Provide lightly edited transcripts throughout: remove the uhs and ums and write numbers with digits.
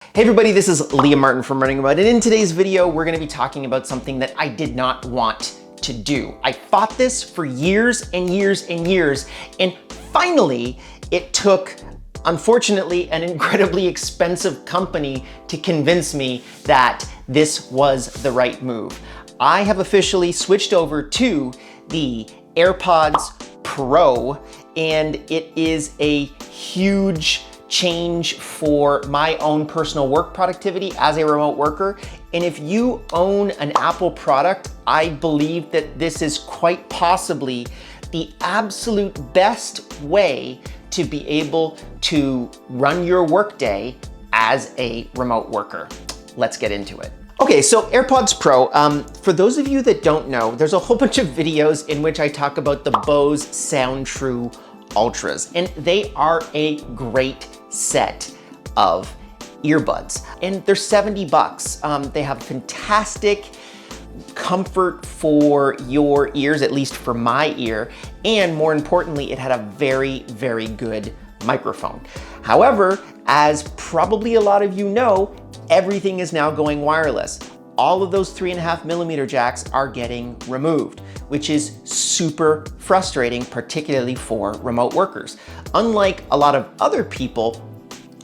Hey everybody, this is Liam Martin from Running About, and in today's video, we're gonna be talking about something that I did not want to do. I fought this for years and years and years, and finally, it took, unfortunately, an incredibly expensive company to convince me that this was the right move. I have officially switched over to the AirPods Pro, and it is a huge change for my own personal work productivity as a remote worker. And if you own an Apple product, I believe that this is quite possibly the absolute best way to be able to run your workday as a remote worker. Let's get into it. Okay, so AirPods Pro, for those of you that don't know, there's a whole bunch of videos in which I talk about the Bose SoundTrue Ultras, and they are a great set of earbuds, and they're 70 bucks. They have fantastic comfort for your ears, at least for my ear, and more importantly, it had a very, very good microphone. However, as probably a lot of you know, everything is now going wireless. All of those 3.5mm jacks are getting removed, which is super frustrating, particularly for remote workers. Unlike a lot of other people,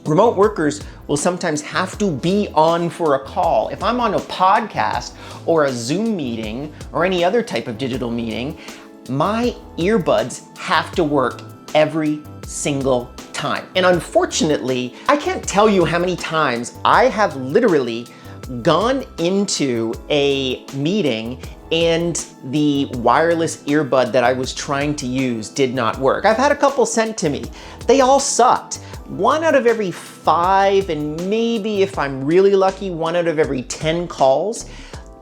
remote workers will sometimes have to be on for a call. If I'm on a podcast or a Zoom meeting or any other type of digital meeting, my earbuds have to work every single time. And unfortunately, I can't tell you how many times I have literally gone into a meeting and the wireless earbud that I was trying to use did not work. I've had a couple sent to me. They all sucked. 1 out of every 5, and maybe if I'm really lucky, 1 out of every 10 calls,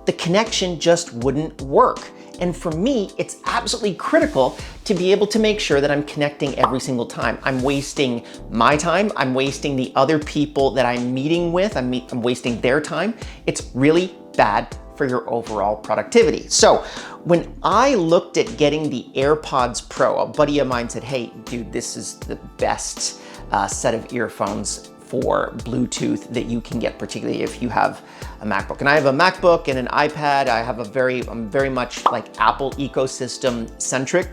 the connection just wouldn't work. And for me, it's absolutely critical to be able to make sure that I'm connecting every single time. I'm wasting my time, I'm wasting the other people that I'm meeting with, I'm wasting their time. It's really bad for your overall productivity. So when I looked at getting the AirPods Pro, a buddy of mine said, hey, dude, this is the best set of earphones for Bluetooth that you can get, particularly if you have a MacBook. And I have a MacBook and an iPad. I'm very much like Apple ecosystem centric.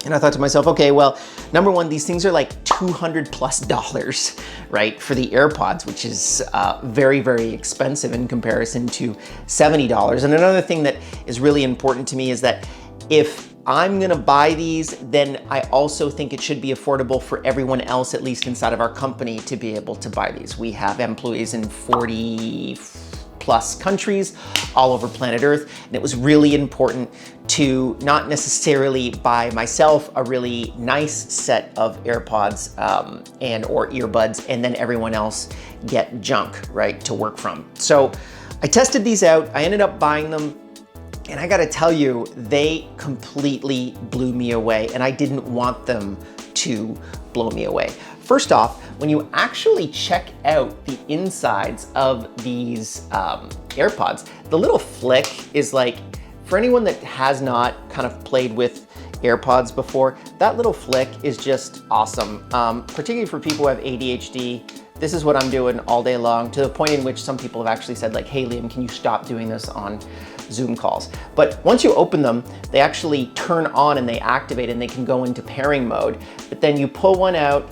And I thought to myself, okay, well, number one, these things are like $200+, right? For the AirPods, which is very, very expensive in comparison to $70. And another thing that is really important to me is that if I'm gonna buy these, then I also think it should be affordable for everyone else, at least inside of our company, to be able to buy these. We have employees in 40+ countries all over planet Earth, and it was really important to not necessarily buy myself a really nice set of AirPods and or earbuds, and then everyone else get junk, right, to work from. So I tested these out, I ended up buying them, and I gotta tell you, they completely blew me away, and I didn't want them to blow me away. First off, when you actually check out the insides of these AirPods, the little flick is like, for anyone that has not kind of played with AirPods before, that little flick is just awesome. Particularly for people who have ADHD, this is what I'm doing all day long, to the point in which some people have actually said like, hey Liam, can you stop doing this on Zoom calls? But once you open them, they actually turn on and they activate and they can go into pairing mode. But then you pull one out,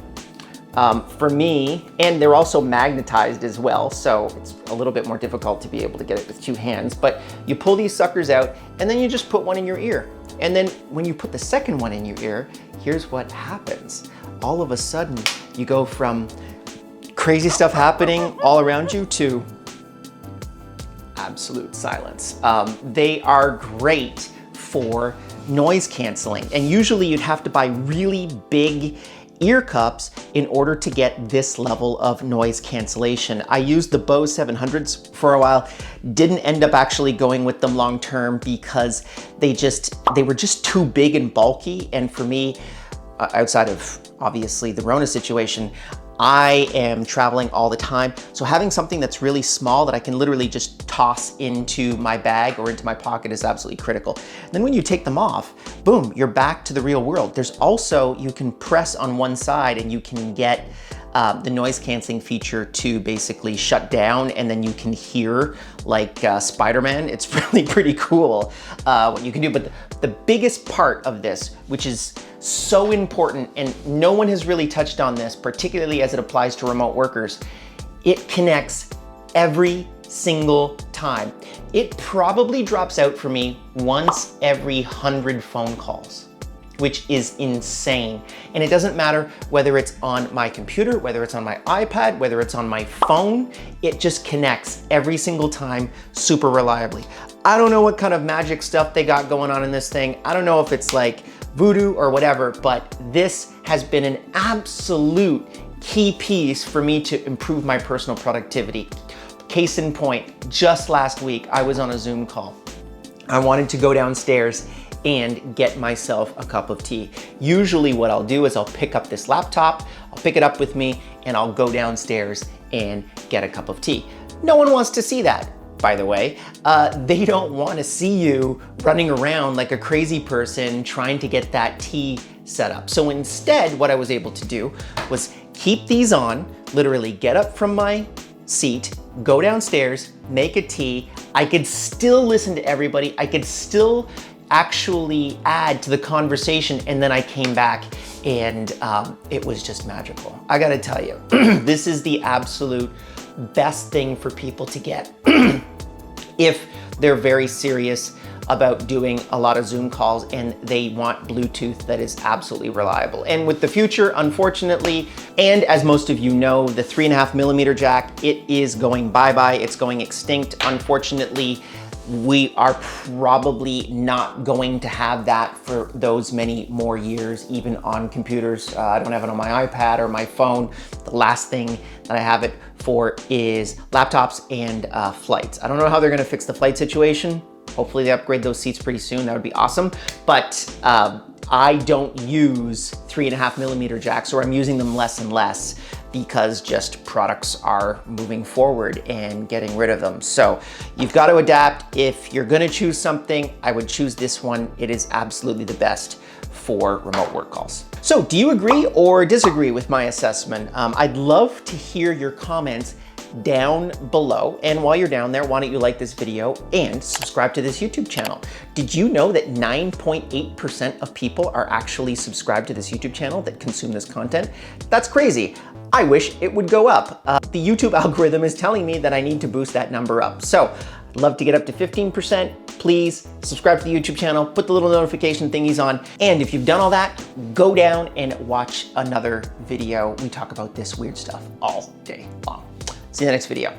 for me, and they're also magnetized as well, so it's a little bit more difficult to be able to get it with 2 hands, but you pull these suckers out and then you just put one in your ear. And then when you put the second one in your ear, here's what happens. All of a sudden, you go from crazy stuff happening all around you to absolute silence. They are great for noise canceling, and usually you'd have to buy really big ear cups in order to get this level of noise cancellation. I used the Bose 700s for a while, didn't end up actually going with them long term because they were just too big and bulky, and for me, outside of obviously the Rona situation, I am traveling all the time, so having something that's really small that I can literally just toss into my bag or into my pocket is absolutely critical. And then when you take them off, boom, you're back to the real world. There's also, you can press on one side and you can get the noise canceling feature to basically shut down, and then you can hear like Spider-Man. It's really pretty cool what you can do. But the biggest part of this, which is so important, and no one has really touched on this, particularly as it applies to remote workers, it connects every single time. It probably drops out for me once every 100 phone calls, which is insane. And it doesn't matter whether it's on my computer, whether it's on my iPad, whether it's on my phone, it just connects every single time super reliably. I don't know what kind of magic stuff they got going on in this thing. I don't know if it's like voodoo or whatever, but this has been an absolute key piece for me to improve my personal productivity. Case in point, just last week, I was on a Zoom call. I wanted to go downstairs and get myself a cup of tea. Usually what I'll do is I'll pick up this laptop, I'll pick it up with me, and I'll go downstairs and get a cup of tea. No one wants to see that, by the way. They don't want to see you running around like a crazy person trying to get that tea set up. So instead, what I was able to do was keep these on, literally get up from my seat, go downstairs, make a tea. I could still listen to everybody. I could still actually add to the conversation, and then I came back and it was just magical. I gotta tell you, this is the absolute best thing for people to get if they're very serious about doing a lot of Zoom calls and they want Bluetooth that is absolutely reliable. And with the future, unfortunately, and as most of you know, the 3.5mm jack, it is going bye-bye, it's going extinct. Unfortunately, we are probably not going to have that for those many more years, even on computers. I don't have it on my iPad or my phone. The last thing that I have it for is laptops and flights. I don't know how they're gonna fix the flight situation. Hopefully they upgrade those seats pretty soon. That would be awesome. But I don't use 3.5mm jacks, or I'm using them less and less because just products are moving forward and getting rid of them. So you've got to adapt. If you're gonna choose something, I would choose this one. It is absolutely the best for remote work calls. So do you agree or disagree with my assessment? I'd love to hear your comments down below. And while you're down there, why don't you like this video and subscribe to this YouTube channel? Did you know that 9.8% of people are actually subscribed to this YouTube channel that consume this content? That's crazy. I wish it would go up. The YouTube algorithm is telling me that I need to boost that number up. So I'd love to get up to 15%. Please subscribe to the YouTube channel, put the little notification thingies on. And if you've done all that, go down and watch another video. We talk about this weird stuff all day long. See you in the next video.